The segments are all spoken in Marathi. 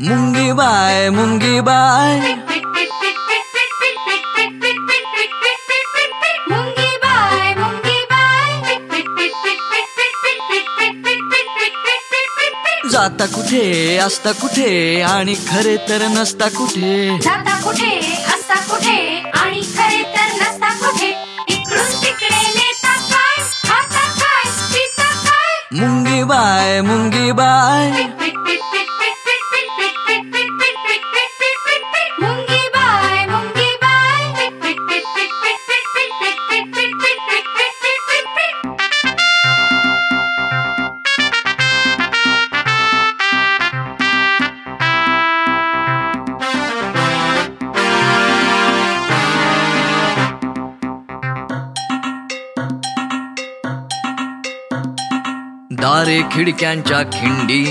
मुंगी बाय मुंगी बाय मुंगी बाय मुंगी बाय जाता कुठे असता कुठे आणि खरे तर नसता कुठे जाता कुठे असता कुठे आणि खरे तर नसता कुठे इकडून तिकडे नेता काय खाता काय पिता काय मुंगी बाय मुंगी बाय मुंगी बाय मुंगी बाय दारे खिडक्यांच्या खिंडी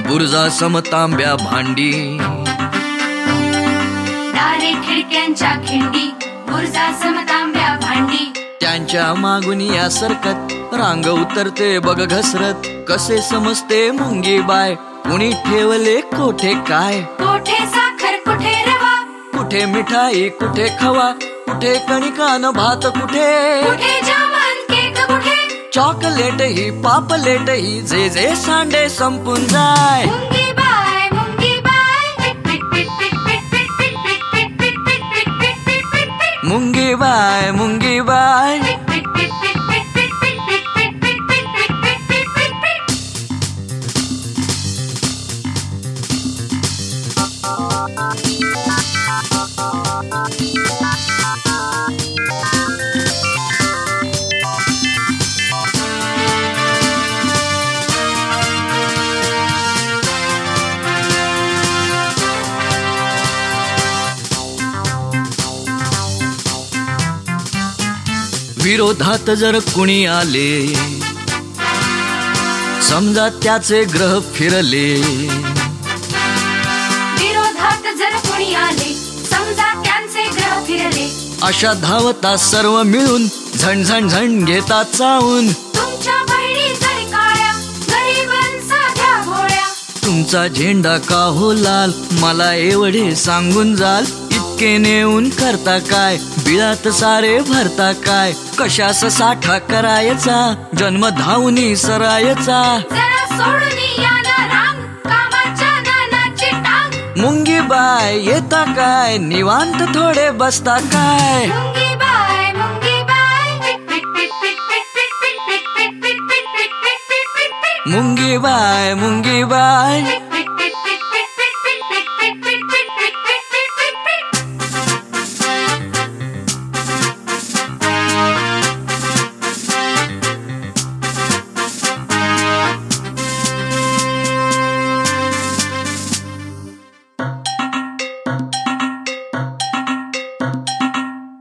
बुरजा समतांब्या भांडी दारे खिडक्यांच्या खिंडी बुरजा समतांब्या भांडी त्यांच्या मागून या सरकत रांग उतरते बघ घसरत कसे समजते मुंगी बाय कुणी ठेवले कोठे काय कोठे साखर कुठे रवा कुठे मिठाई कुठे खवा कुठे कणिकान भात कुठे कुठे जामन केक कुठे चॉकलेट ही पापलेट ही जे जे सांडे संपून जाय मुंगी बाय मुंगी बाय मुंगी बाय मुंगी बाय विरोधात जर कुणी आले समजा त्याचे ग्रह फिरले विरोधात जर कोणी आले समजा त्यांचे ग्रह फिरले अशा धावता सर्व मिळून झण झण झण घेतात चावून तुमच्या बहिणी जरी काळ्या गरीबन साध्या भोळ्या तुमचा झेंडा का हो लाल मला एवढे सांगून जाल इतके नेऊन करता काय बिळात सारे भरता काय कशास साठा करायचा जन्म धावनी सरायचा जरा सोडून या ना रांग कामाच्या नानाची टांग मुंगी बाय येता काय निवांत थोडे बसता काय मुंगी बाय मुंगी बाय मुंगी बाय मुंगी बाय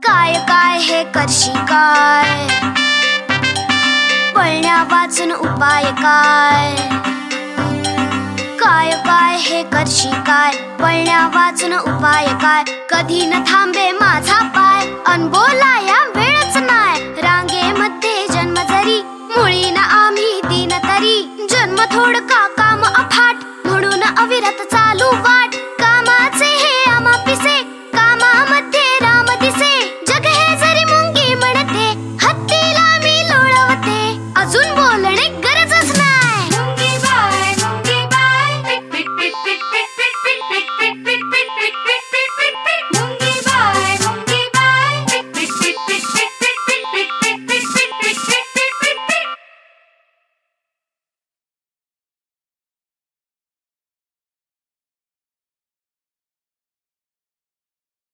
काय काय हे करशी काय पळण्या वाचून उपाय काय काय काय हे करशी काय पळण्या वाचून उपाय काय कधी न थांबे माझा पाय अनबोलाया वेळच नाय रांगेमध्ये जन्म जरी मुळी ना